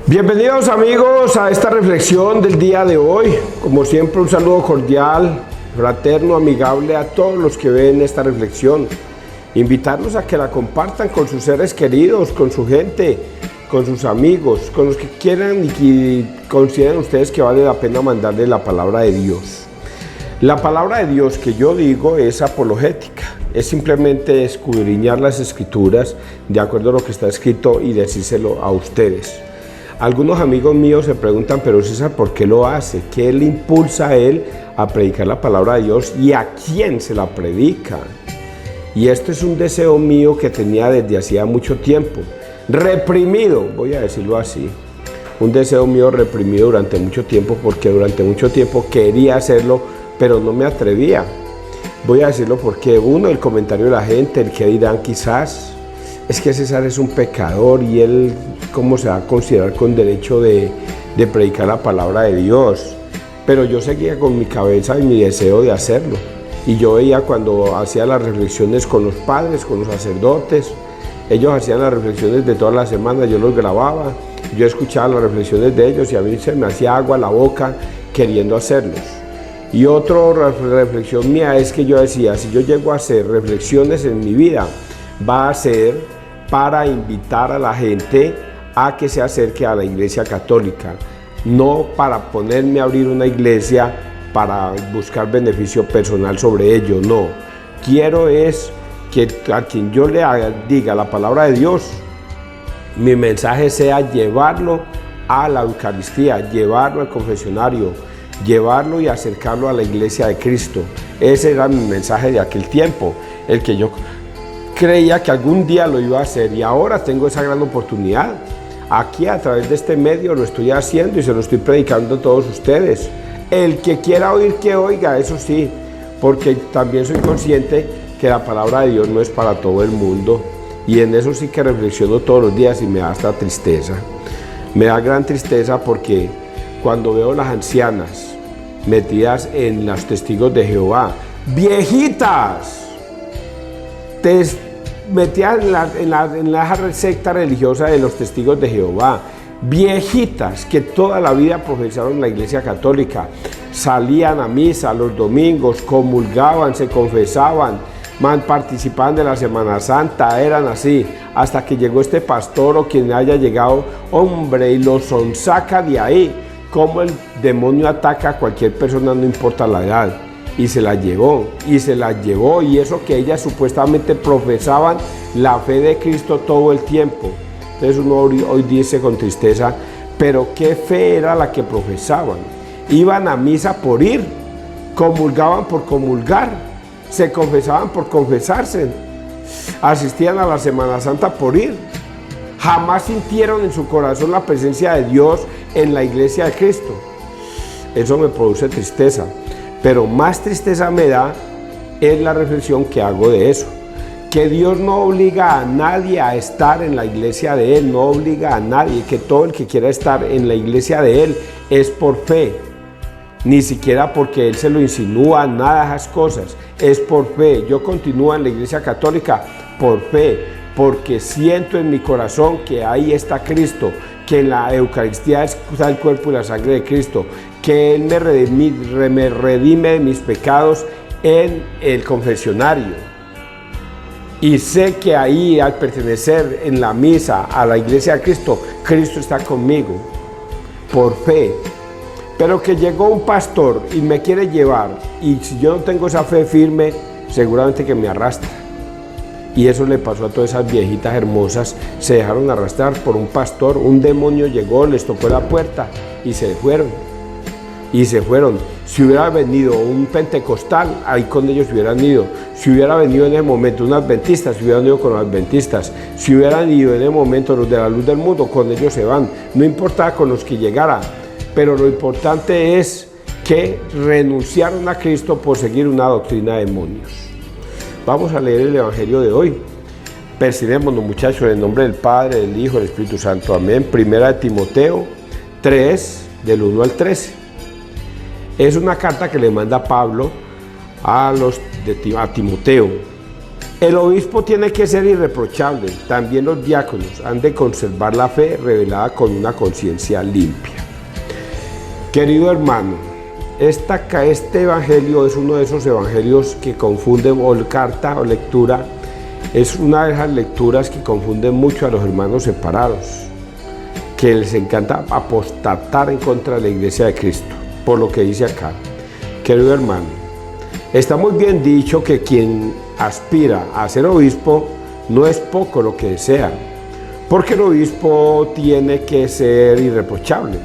Bienvenidos amigos a esta reflexión del día de hoy. Como siempre, un saludo cordial, fraterno, amigable a todos los que ven esta reflexión. Invitarlos a que la compartan con sus seres queridos, con su gente, con sus amigos, con los que quieran y que consideren ustedes que vale la pena mandarle la palabra de Dios. La palabra de Dios que yo digo es apologética, es simplemente escudriñar las escrituras de acuerdo a lo que está escrito y decírselo a ustedes. Algunos amigos míos se preguntan, pero César, ¿por qué lo hace? ¿Qué le impulsa a él a predicar la palabra de Dios y a quién se la predica? Y este es un deseo mío que tenía desde hacía mucho tiempo, reprimido, voy a decirlo así. Un deseo mío reprimido durante mucho tiempo, porque durante mucho tiempo quería hacerlo, pero no me atrevía. Voy a decirlo porque uno, el comentario de la gente, el que dirán quizás, es que César es un pecador y él, ¿cómo se va a considerar con derecho de predicar la palabra de Dios? Pero yo seguía con mi cabeza y mi deseo de hacerlo. Y yo veía cuando hacía las reflexiones con los padres, con los sacerdotes, ellos hacían las reflexiones de todas las semanas, yo los grababa, yo escuchaba las reflexiones de ellos y a mí se me hacía agua a la boca queriendo hacerlos. Y otra reflexión mía es que yo decía, si yo llego a hacer reflexiones en mi vida, va a ser para invitar a la gente a que se acerque a la Iglesia Católica, no para ponerme a abrir una iglesia para buscar beneficio personal sobre ello, no. Quiero es que a quien yo le diga la palabra de Dios, mi mensaje sea llevarlo a la Eucaristía, llevarlo al confesionario, llevarlo y acercarlo a la Iglesia de Cristo. Ese era mi mensaje de aquel tiempo, el que yo creía que algún día lo iba a hacer, y ahora tengo esa gran oportunidad. Aquí a través de este medio lo estoy haciendo y se lo estoy predicando a todos ustedes. El que quiera oír, que oiga, eso sí, porque también soy consciente que la palabra de Dios no es para todo el mundo, y en eso sí que reflexiono todos los días y me da hasta tristeza. Me da gran tristeza porque cuando veo las ancianas metidas en los testigos de Jehová, viejitas, metidas en la secta religiosa de los testigos de Jehová, viejitas que toda la vida profesaron la Iglesia Católica, salían a misa los domingos, comulgaban, se confesaban, participaban de la Semana Santa, eran así, hasta que llegó este pastor o quien haya llegado, hombre, y los sonsaca de ahí, como el demonio ataca a cualquier persona, no importa la edad. Y se la llevó, y eso que ellas supuestamente profesaban la fe de Cristo todo el tiempo. Entonces uno hoy dice con tristeza, pero ¿qué fe era la que profesaban? Iban a misa por ir, comulgaban por comulgar, se confesaban por confesarse, asistían a la Semana Santa por ir. Jamás sintieron en su corazón la presencia de Dios en la Iglesia de Cristo. Eso me produce tristeza. Pero más tristeza me da es la reflexión que hago de eso. Que Dios no obliga a nadie a estar en la iglesia de Él, no obliga a nadie, que todo el que quiera estar en la iglesia de Él es por fe. Ni siquiera porque Él se lo insinúa, nada de esas cosas, es por fe. Yo continúo en la Iglesia Católica por fe, porque siento en mi corazón que ahí está Cristo, que en la Eucaristía está el cuerpo y la sangre de Cristo, que Él me redime de mis pecados en el confesionario. Y sé que ahí, al pertenecer en la misa a la Iglesia de Cristo, Cristo está conmigo, por fe. Pero que llegó un pastor y me quiere llevar, y si yo no tengo esa fe firme, seguramente que me arrastra. Y eso le pasó a todas esas viejitas hermosas, se dejaron arrastrar por un pastor, un demonio llegó, les tocó la puerta y se fueron. Si hubiera venido un pentecostal, ahí con ellos hubieran ido. Si hubiera venido en ese momento un adventista, se hubieran ido con los adventistas. Si hubieran ido en ese momento los de la luz del mundo, con ellos se van. No importaba con los que llegara, pero lo importante es que renunciaron a Cristo por seguir una doctrina de demonios. Vamos a leer el Evangelio de hoy. Persinémonos, muchachos, en el nombre del Padre, del Hijo y del Espíritu Santo. Amén. Primera de Timoteo 3, del 1 al 13. Es una carta que le manda Pablo a Timoteo. El obispo tiene que ser irreprochable. También los diáconos han de conservar la fe revelada con una conciencia limpia. Querido hermano, este evangelio es uno de esos evangelios que confunden, o carta o lectura, es una de esas lecturas que confunden mucho a los hermanos separados, que les encanta apostatar en contra de la iglesia de Cristo, por lo que dice acá. Querido hermano, está muy bien dicho que quien aspira a ser obispo no es poco lo que desea, porque el obispo tiene que ser irreprochable,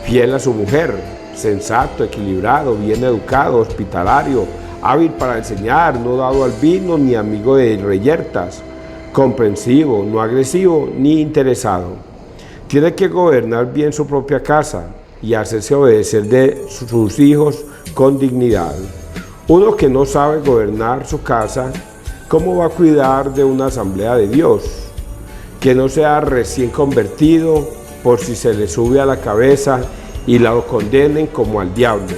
fiel a su mujer, sensato, equilibrado, bien educado, hospitalario, hábil para enseñar, no dado al vino ni amigo de reyertas, comprensivo, no agresivo ni interesado. Tiene que gobernar bien su propia casa y hacerse obedecer de sus hijos con dignidad. Uno que no sabe gobernar su casa, ¿cómo va a cuidar de una asamblea de Dios? Que no sea recién convertido por si se le sube a la cabeza y lo condenen como al diablo.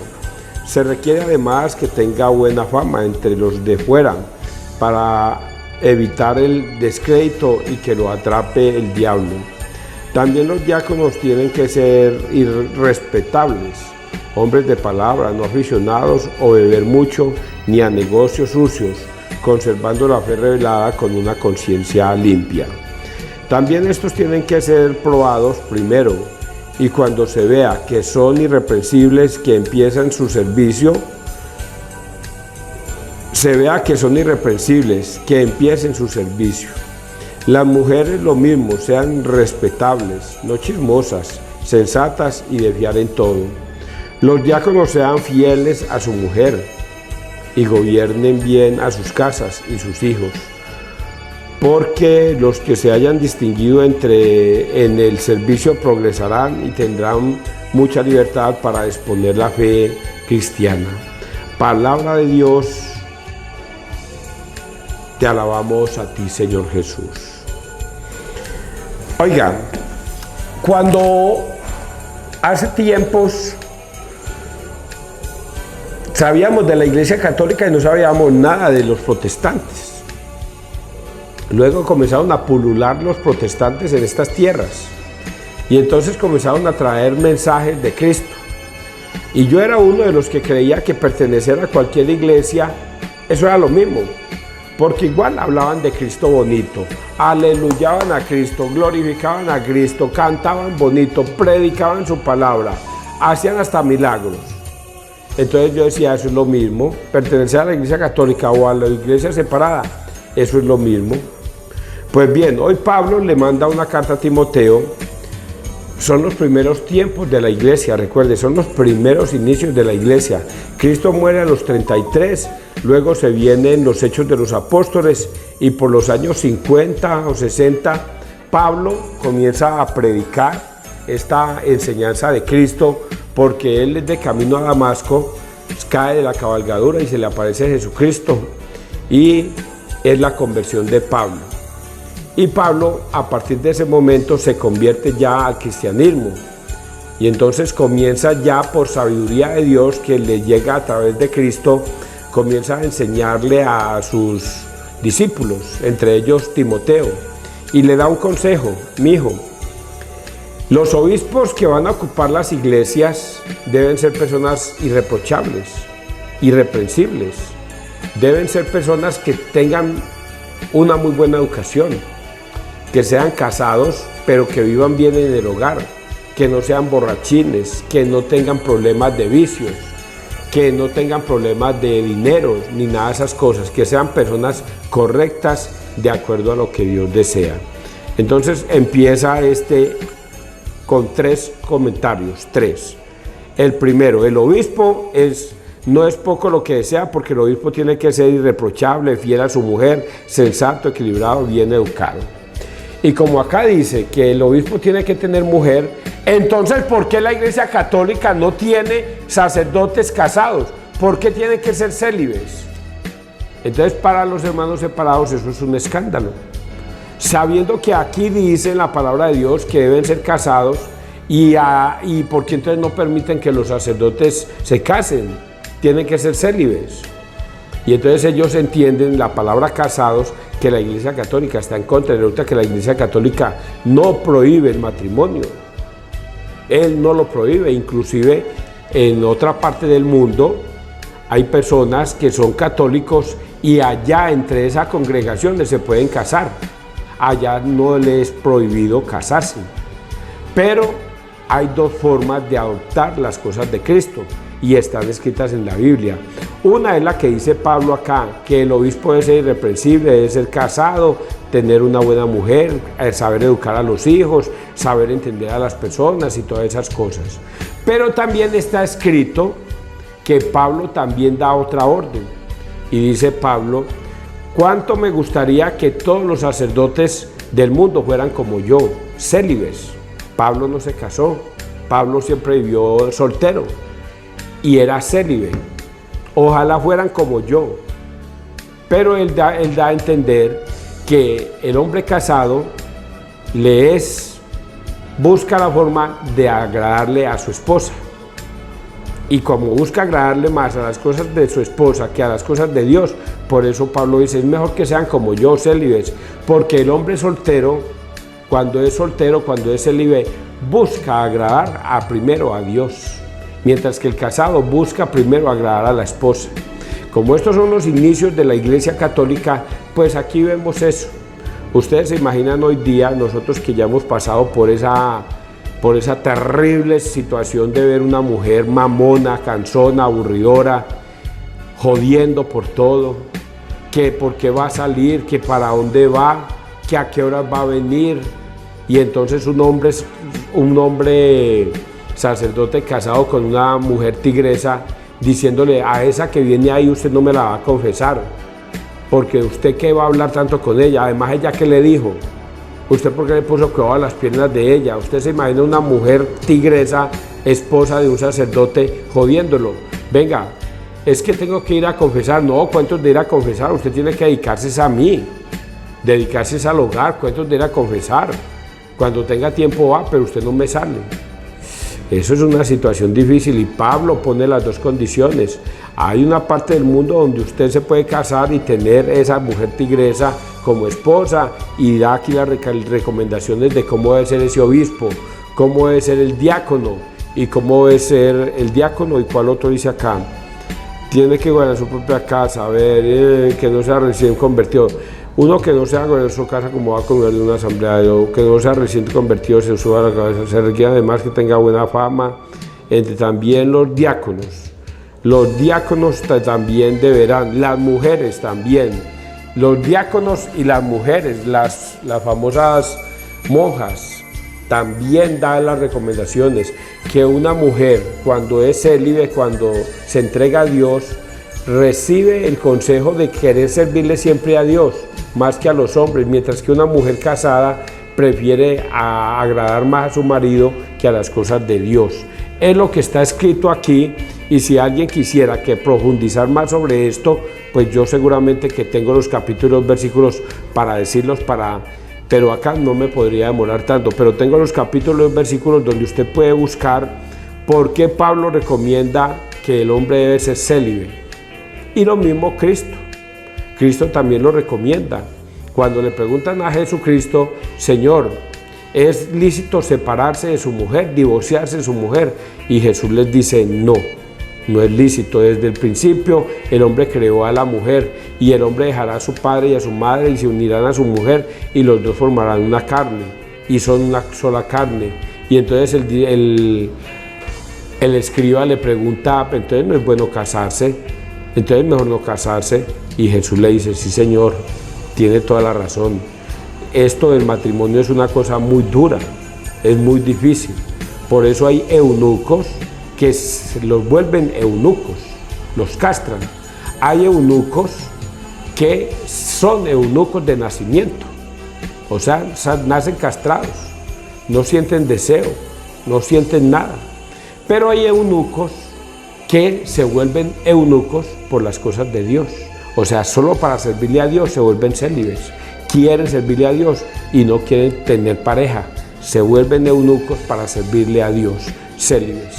Se requiere además que tenga buena fama entre los de fuera para evitar el descrédito y que lo atrape el diablo. También los diáconos tienen que ser irrespetables, hombres de palabra, no aficionados o beber mucho ni a negocios sucios, conservando la fe revelada con una conciencia limpia. También estos tienen que ser probados primero, y cuando se vea que son irreprensibles, que empiezan su servicio, empiecen su servicio. Las mujeres lo mismo, sean respetables, no chismosas, sensatas y de fiar en todo. Los diáconos sean fieles a su mujer y gobiernen bien a sus casas y sus hijos, porque los que se hayan distinguido en el servicio progresarán y tendrán mucha libertad para exponer la fe cristiana. Palabra de Dios, te alabamos a ti, Señor Jesús. Oigan, cuando hace tiempos sabíamos de la Iglesia Católica y no sabíamos nada de los protestantes. Luego comenzaron a pulular los protestantes en estas tierras y entonces comenzaron a traer mensajes de Cristo. Y yo era uno de los que creía que pertenecer a cualquier iglesia, eso era lo mismo, porque igual hablaban de Cristo bonito, aleluyaban a Cristo, glorificaban a Cristo, cantaban bonito, predicaban su palabra, hacían hasta milagros. Entonces yo decía, eso es lo mismo, pertenecer a la Iglesia Católica o a la iglesia separada, eso es lo mismo. Pues bien, hoy Pablo le manda una carta a Timoteo. Son los primeros tiempos de la iglesia, recuerde, son los primeros inicios de la iglesia. Cristo muere a los 33, luego se vienen los Hechos de los Apóstoles y por los años 50 o 60 Pablo comienza a predicar esta enseñanza de Cristo, porque él es de camino a Damasco, cae de la cabalgadura y se le aparece Jesucristo y es la conversión de Pablo. Y Pablo a partir de ese momento se convierte ya al cristianismo y entonces comienza ya por sabiduría de Dios que le llega a través de Cristo, comienza a enseñarle a sus discípulos, entre ellos Timoteo, y le da un consejo: mi hijo, los obispos que van a ocupar las iglesias deben ser personas irreprochables, irreprensibles, deben ser personas que tengan una muy buena educación, que sean casados, pero que vivan bien en el hogar, que no sean borrachines, que no tengan problemas de vicios, que no tengan problemas de dinero, ni nada de esas cosas, que sean personas correctas de acuerdo a lo que Dios desea. Entonces empieza con 3 comentarios, 3. El primero, el obispo no es poco lo que desea, porque el obispo tiene que ser irreprochable, fiel a su mujer, sensato, equilibrado, bien educado. Y como acá dice que el obispo tiene que tener mujer, entonces ¿por qué la Iglesia Católica no tiene sacerdotes casados? ¿Por qué tienen que ser célibes? Entonces para los hermanos separados eso es un escándalo. Sabiendo que aquí dice en la palabra de Dios que deben ser casados, y ¿por qué entonces no permiten que los sacerdotes se casen? Tienen que ser célibes. Y entonces ellos entienden la palabra casados, que la Iglesia Católica está en contra. Resulta que la Iglesia Católica no prohíbe el matrimonio. Él no lo prohíbe. Inclusive en otra parte del mundo hay personas que son católicos y allá entre esa congregación se pueden casar. Allá no les es prohibido casarse. Pero hay dos formas de adoptar las cosas de Cristo y están escritas en la Biblia. Una es la que dice Pablo acá, que el obispo debe ser irreprensible, debe ser casado, tener una buena mujer, saber educar a los hijos, saber entender a las personas y todas esas cosas. Pero también está escrito que Pablo también da otra orden. Y dice Pablo: cuánto me gustaría que todos los sacerdotes del mundo fueran como yo, célibes. Pablo no se casó, Pablo siempre vivió soltero y era célibe. Ojalá fueran como yo. Pero él da a entender que el hombre casado busca la forma de agradarle a su esposa. Y como busca agradarle más a las cosas de su esposa que a las cosas de Dios, por eso Pablo dice: es mejor que sean como yo, célibes, porque el hombre soltero, cuando es célibe, busca agradar primero a Dios, mientras que el casado busca primero agradar a la esposa. Como estos son los inicios de la Iglesia Católica, pues aquí vemos eso. Ustedes se imaginan hoy día, nosotros que ya hemos pasado por esa terrible situación de ver una mujer mamona, cansona, aburridora, jodiendo por todo, que por qué va a salir, que para dónde va, que a qué horas va a venir. Y entonces un hombre sacerdote casado con una mujer tigresa, diciéndole: a esa que viene ahí usted no me la va a confesar, porque usted qué va a hablar tanto con ella. Además, ella qué le dijo, usted por qué le puso cuidado a las piernas de ella. Usted se imagina una mujer tigresa, esposa de un sacerdote, jodiéndolo. Venga, es que tengo que ir a confesar. No, ¿cuántos de ir a confesar? Usted tiene que dedicarse a mí, dedicarse al hogar. ¿Cuántos de ir a confesar? Cuando tenga tiempo va, pero usted no me sale. Eso es una situación difícil y Pablo pone las dos condiciones. Hay una parte del mundo donde usted se puede casar y tener esa mujer tigresa como esposa, y da aquí las recomendaciones de cómo debe ser ese obispo, cómo debe ser el diácono y cómo debe ser el diácono. Y cuál otro dice acá: tiene que guardar su propia casa, a ver, que no sea recién convertido. Uno que no sea guardar su casa como va a comer de una asamblea, que no sea recién convertido, se suba a la cabeza. Se requiere además que tenga buena fama entre también los diáconos. Los diáconos también deberán, las mujeres también. Los diáconos y las mujeres, las famosas monjas, también dan las recomendaciones que una mujer, cuando es célibe, cuando se entrega a Dios, recibe el consejo de querer servirle siempre a Dios más que a los hombres, mientras que una mujer casada prefiere agradar más a su marido que a las cosas de Dios. Es lo que está escrito aquí, y si alguien quisiera que profundizar más sobre esto, pues yo seguramente que tengo los capítulos, versículos para decirlos, pero acá no me podría demorar tanto, pero tengo los capítulos, versículos donde usted puede buscar por qué Pablo recomienda que el hombre debe ser célibe. Y lo mismo Cristo. Cristo también lo recomienda. Cuando le preguntan a Jesucristo: Señor, ¿es lícito separarse de su mujer, divorciarse de su mujer? Y Jesús les dice: no, no es lícito. Desde el principio el hombre creó a la mujer, y el hombre dejará a su padre y a su madre y se unirán a su mujer, y los dos formarán una carne, y son una sola carne. Y entonces el escriba le pregunta: entonces no es bueno casarse, entonces mejor no casarse. Y Jesús le dice: sí, Señor, tiene toda la razón. Esto del matrimonio es una cosa muy dura, es muy difícil. Por eso hay eunucos que los vuelven eunucos, los castran. Hay eunucos que son eunucos de nacimiento, o sea, nacen castrados, no sienten deseo, no sienten nada. Pero hay eunucos que se vuelven eunucos por las cosas de Dios. O sea, solo para servirle a Dios se vuelven célibes. Quieren servirle a Dios y no quieren tener pareja. Se vuelven eunucos para servirle a Dios, célibes.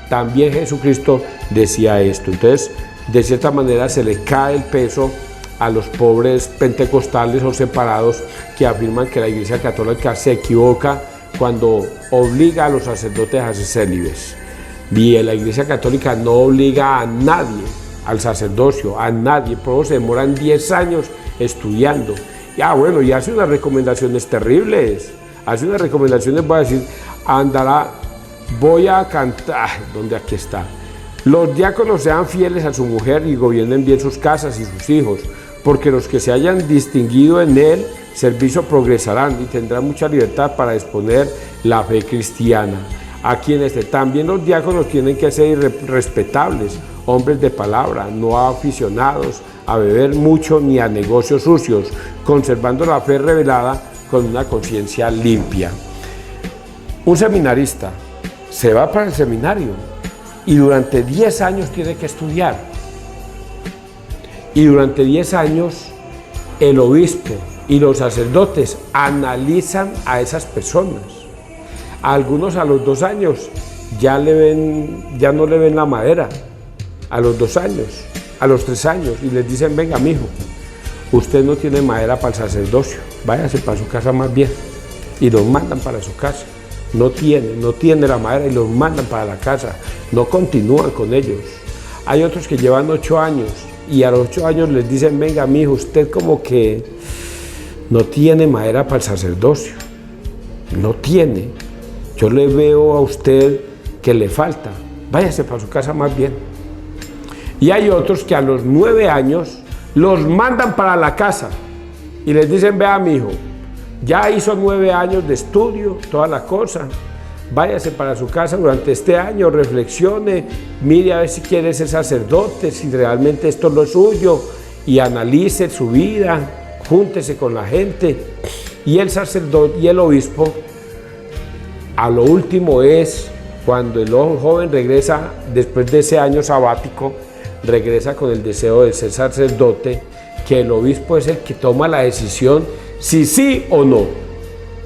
También Jesucristo decía esto. Entonces, de cierta manera se le cae el peso a los pobres pentecostales o separados que afirman que la Iglesia Católica se equivoca cuando obliga a los sacerdotes a ser célibes. Y la Iglesia Católica no obliga a nadie al sacerdocio, a nadie, por eso se demoran 10 años estudiando. Ya bueno, y hace unas recomendaciones terribles, hace unas recomendaciones, voy a decir, voy a cantar, ¿dónde aquí está? Los diáconos sean fieles a su mujer y gobiernen bien sus casas y sus hijos, porque los que se hayan distinguido en el servicio progresarán y tendrán mucha libertad para exponer la fe cristiana. A quienes también los diáconos tienen que ser respetables, hombres de palabra, no aficionados a beber mucho ni a negocios sucios, conservando la fe revelada con una conciencia limpia. Un seminarista se va para el seminario y durante 10 años tiene que estudiar. Y durante 10 años el obispo y los sacerdotes analizan a esas personas. A algunos a los 2 años ya no le ven la madera, a los 2 años, a los 3 años, y les dicen, venga mijo, usted no tiene madera para el sacerdocio, váyase para su casa más bien, y los mandan para su casa. No tiene la madera y los mandan para la casa, no continúan con ellos. Hay otros que llevan 8 años y a los 8 años les dicen, venga mijo, usted como que no tiene madera para el sacerdocio, no tiene, yo le veo a usted que le falta, váyase para su casa más bien. Y hay otros que a los 9 años los mandan para la casa y les dicen, vea mijo, ya hizo 9 años de estudio, toda la cosa, váyase para su casa durante este año, reflexione, mire a ver si quiere ser sacerdote, si realmente esto es lo suyo, y analice su vida, júntese con la gente. Y el sacerdote y el obispo, a lo último es cuando el joven regresa, después de ese año sabático, regresa con el deseo de ser sacerdote, que el obispo es el que toma la decisión si sí o no.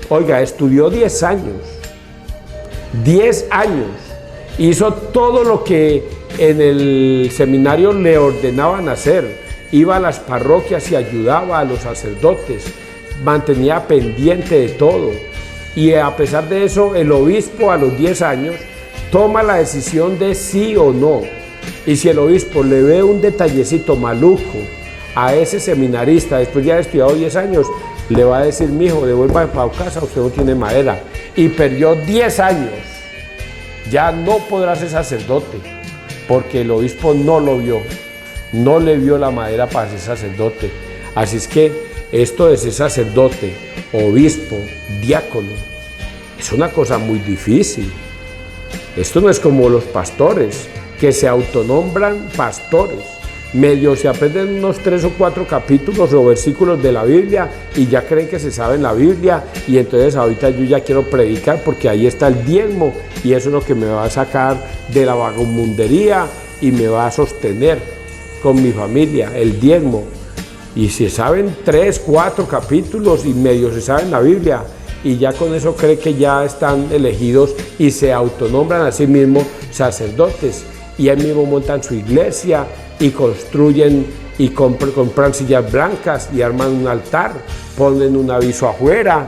Oiga, estudió 10 años, 10 años, hizo todo lo que en el seminario le ordenaban hacer, iba a las parroquias y ayudaba a los sacerdotes, mantenía pendiente de todo, y a pesar de eso el obispo a los 10 años toma la decisión de sí o no. Y si el obispo le ve un detallecito maluco a ese seminarista después de haber estudiado 10 años, le va a decir, mijo, devuelva para casa, usted no tiene madera. Y perdió 10 años. Ya no podrá ser sacerdote, porque el obispo no lo vio, no le vio la madera para ser sacerdote. Así es que esto de ser sacerdote, obispo, diácono, es una cosa muy difícil. Esto no es como los pastores, que se autonombran pastores. Medio se aprenden unos 3 o 4 capítulos o versículos de la Biblia y ya creen que se saben la Biblia, y entonces ahorita yo ya quiero predicar porque ahí está el diezmo y eso es lo que me va a sacar de la vagabundería y me va a sostener con mi familia, el diezmo. Y si saben 3, 4 capítulos y medio se saben la Biblia, y ya con eso cree que ya están elegidos y se autonombran a sí mismos sacerdotes, y ahí mismo montan su iglesia y construyen y compran sillas blancas y arman un altar, ponen un aviso afuera,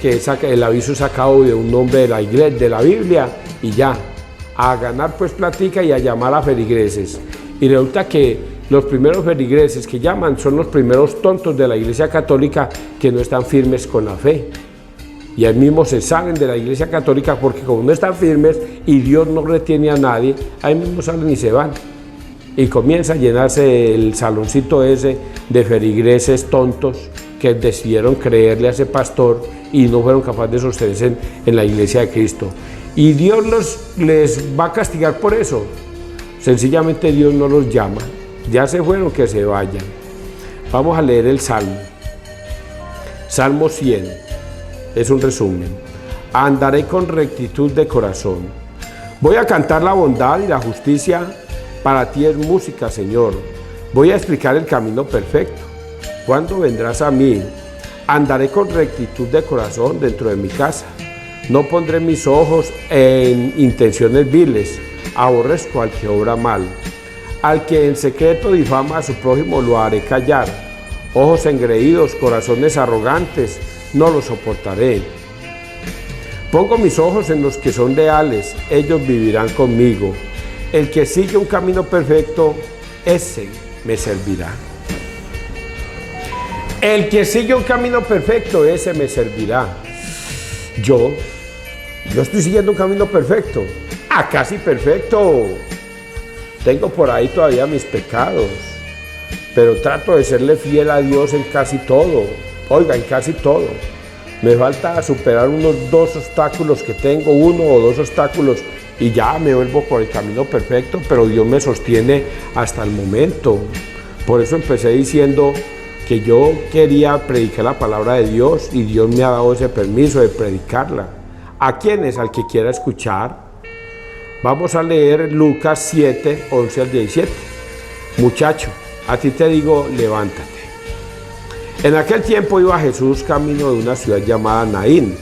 que el aviso es sacado de un nombre de la iglesia, de la Biblia, y ya, a ganar pues platica y a llamar a feligreses. Y resulta que los primeros feligreses que llaman son los primeros tontos de la Iglesia Católica que no están firmes con la fe. Y ahí mismo se salen de la Iglesia Católica porque como no están firmes y Dios no retiene a nadie, ahí mismo salen y se van. Y comienza a llenarse el saloncito ese de feligreses tontos que decidieron creerle a ese pastor y no fueron capaces de sostenerse en la Iglesia de Cristo. Y Dios les va a castigar por eso. Sencillamente Dios no los llama. Ya se fueron, que se vayan. Vamos a leer el Salmo. Salmo 100. Es un resumen. Andaré con rectitud de corazón. Voy a cantar la bondad y la justicia. Para ti es música, Señor. Voy a explicar el camino perfecto. ¿Cuándo vendrás a mí? Andaré con rectitud de corazón dentro de mi casa. No pondré mis ojos en intenciones viles. Aborrezco al que obra mal. Al que en secreto difama a su prójimo lo haré callar. Ojos engreídos, corazones arrogantes, no los soportaré. Pongo mis ojos en los que son leales, ellos vivirán conmigo. El que sigue un camino perfecto, ese me servirá. El que sigue un camino perfecto, ese me servirá. Yo estoy siguiendo un camino perfecto, casi perfecto. Tengo por ahí todavía mis pecados, pero trato de serle fiel a Dios en casi todo. Oiga, en casi todo. Me falta superar unos 2 obstáculos que tengo, 1 o 2 obstáculos, y ya me vuelvo por el camino perfecto, pero Dios me sostiene hasta el momento. Por eso empecé diciendo que yo quería predicar la palabra de Dios y Dios me ha dado ese permiso de predicarla. ¿A quién es? Al que quiera escuchar. Vamos a leer Lucas 7, 11 al 17. Muchacho, a ti te digo, levántate. En aquel tiempo iba Jesús camino de una ciudad llamada Naín,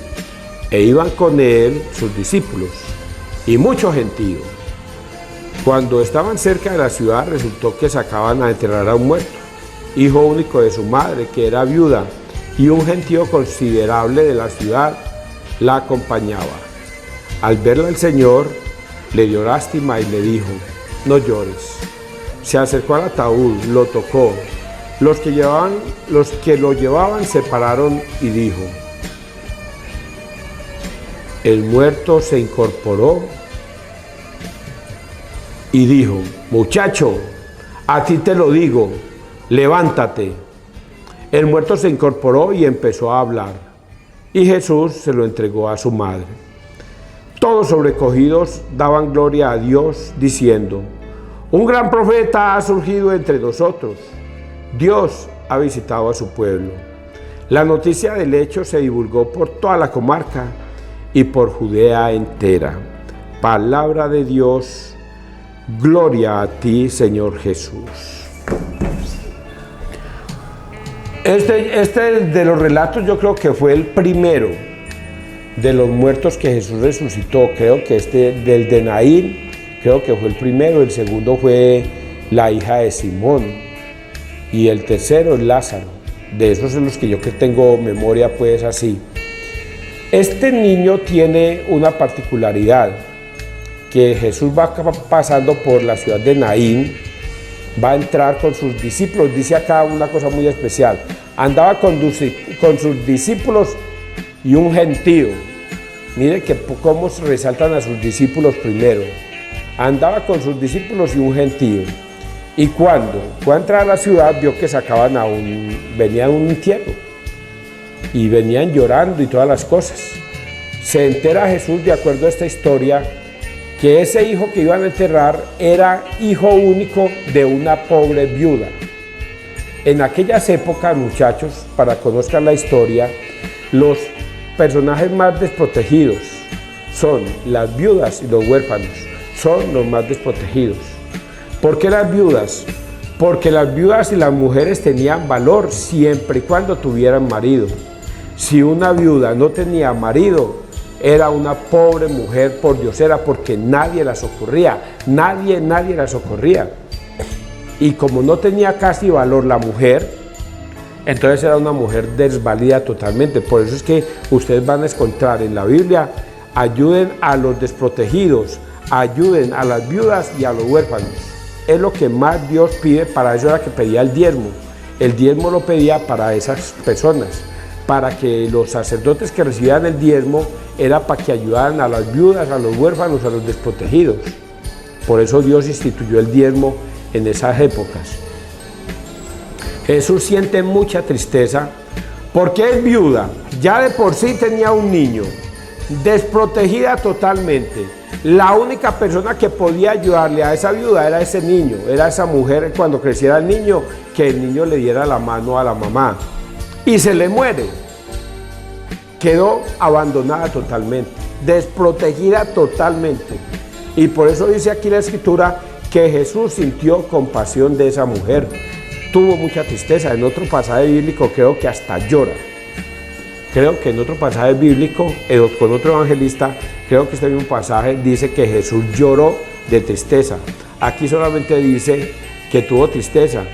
e iban con él sus discípulos y mucho gentío. Cuando estaban cerca de la ciudad, resultó que sacaban a enterrar a un muerto, hijo único de su madre, que era viuda, y un gentío considerable de la ciudad la acompañaba. Al verla el Señor, le dio lástima y le dijo: no llores. Se acercó al ataúd, lo tocó. Los que lo llevaban se pararon y dijo: el muerto se incorporó y dijo: muchacho, a ti te lo digo, levántate. El muerto se incorporó y empezó a hablar, y Jesús se lo entregó a su madre. Todos sobrecogidos daban gloria a Dios, diciendo: un gran profeta ha surgido entre nosotros. Dios ha visitado a su pueblo. La noticia del hecho se divulgó por toda la comarca y por Judea entera. Palabra de Dios, gloria a ti, Señor Jesús. Este de los relatos yo creo que fue el primero de los muertos que Jesús resucitó. Creo que del de Naín, creo que fue el primero. El segundo fue la hija de Simón. Y el tercero es Lázaro. De esos son los que yo tengo memoria, pues así. Este niño tiene una particularidad, que Jesús va pasando por la ciudad de Naín, va a entrar con sus discípulos. Dice acá una cosa muy especial: andaba con sus discípulos y un gentío. Mire que cómo resaltan a sus discípulos primero. Andaba con sus discípulos y un gentío. Y cuando fue a entrar a la ciudad, vio que sacaban venían un entierro y venían llorando y todas las cosas. Se entera Jesús, de acuerdo a esta historia, que ese hijo que iban a enterrar era hijo único de una pobre viuda. En aquellas épocas, muchachos, para que conozcan la historia, los personajes más desprotegidos son las viudas y los huérfanos, son los más desprotegidos. ¿Por qué las viudas? Porque las viudas y las mujeres tenían valor siempre y cuando tuvieran marido. Si una viuda no tenía marido, era una pobre mujer pordiosera, porque nadie la socorría, nadie la socorría. Y como no tenía casi valor la mujer, entonces era una mujer desvalida totalmente. Por eso es que ustedes van a encontrar en la Biblia: ayuden a los desprotegidos, ayuden a las viudas y a los huérfanos. Es lo que más Dios pide. Para eso era que pedía el diezmo. El diezmo lo pedía para esas personas, para que los sacerdotes que recibían el diezmo era para que ayudaran a las viudas, a los huérfanos, a los desprotegidos. Por eso Dios instituyó el diezmo en esas épocas. Jesús siente mucha tristeza porque es viuda. Ya de por sí tenía un niño, desprotegida totalmente. La única persona que podía ayudarle a esa viuda era ese niño, era esa mujer. Cuando creciera el niño, que el niño le diera la mano a la mamá. Y se le muere. Quedó abandonada totalmente, desprotegida totalmente. Y por eso dice aquí la Escritura que Jesús sintió compasión de esa mujer. Tuvo mucha tristeza. En otro pasaje bíblico creo que hasta llora. Creo que en otro pasaje bíblico, con otro evangelista, creo que este mismo pasaje dice que Jesús lloró de tristeza. Aquí solamente dice que tuvo tristeza.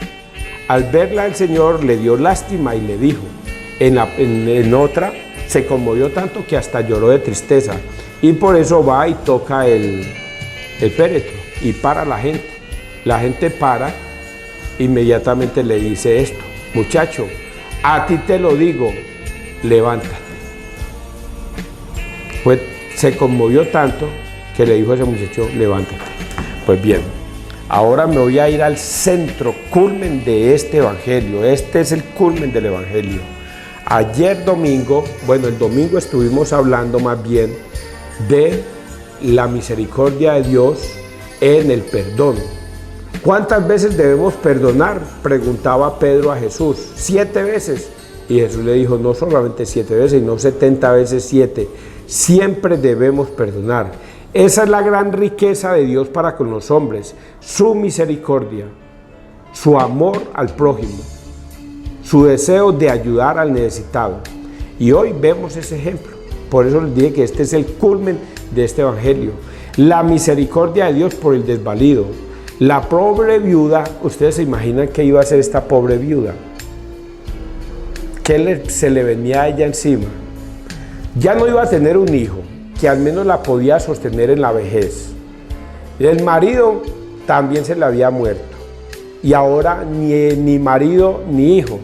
Al verla el Señor le dio lástima y le dijo. En otra se conmovió tanto que hasta lloró de tristeza. Y por eso va y toca el féretro y para la gente. La gente para, inmediatamente le dice esto: muchacho, a ti te lo digo, levántate. Pues se conmovió tanto que le dijo a ese muchacho: levántate. Pues bien, ahora me voy a ir al centro, culmen de este evangelio. Este es el culmen del evangelio. Ayer domingo, bueno, el domingo estuvimos hablando más bien de la misericordia de Dios en el perdón. ¿Cuántas veces debemos perdonar?, preguntaba Pedro a Jesús. 7 veces. Y Jesús le dijo: no solamente 7 veces, sino 70 veces 7. Siempre debemos perdonar. Esa es la gran riqueza de Dios para con los hombres: su misericordia, su amor al prójimo, su deseo de ayudar al necesitado. Y hoy vemos ese ejemplo. Por eso les dije que este es el culmen de este evangelio. La misericordia de Dios por el desvalido. La pobre viuda, ¿ustedes se imaginan qué iba a hacer esta pobre viuda? ¿Qué se le venía a ella encima? Ya no iba a tener un hijo, que al menos la podía sostener en la vejez. El marido también se le había muerto. Y ahora ni marido ni hijo.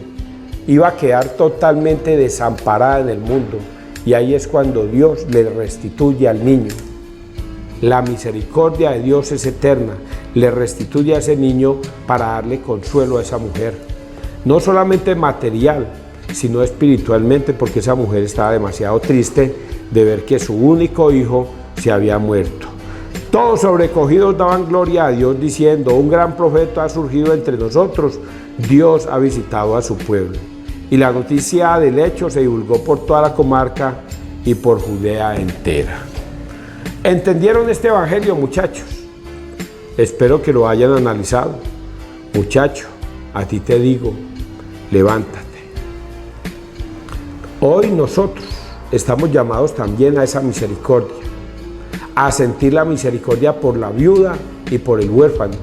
Iba a quedar totalmente desamparada en el mundo. Y ahí es cuando Dios le restituye al niño. La misericordia de Dios es eterna. Le restituye a ese niño para darle consuelo a esa mujer. No solamente material, sino espiritualmente, porque esa mujer estaba demasiado triste de ver que su único hijo se había muerto. Todos sobrecogidos daban gloria a Dios diciendo: un gran profeta ha surgido entre nosotros, Dios ha visitado a su pueblo. Y la noticia del hecho se divulgó por toda la comarca y por Judea entera. ¿Entendieron este evangelio, muchachos? Espero que lo hayan analizado. Muchacho, a ti te digo, levántate. Hoy nosotros estamos llamados también a esa misericordia, a sentir la misericordia por la viuda y por el huérfano,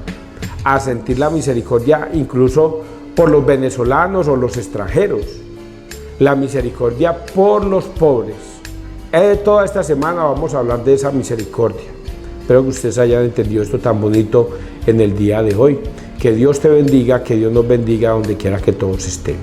a sentir la misericordia incluso por los venezolanos o los extranjeros, la misericordia por los pobres. Toda esta semana vamos a hablar de esa misericordia. Espero que ustedes hayan entendido esto tan bonito en el día de hoy. Que Dios te bendiga, que Dios nos bendiga donde quiera que todos estemos.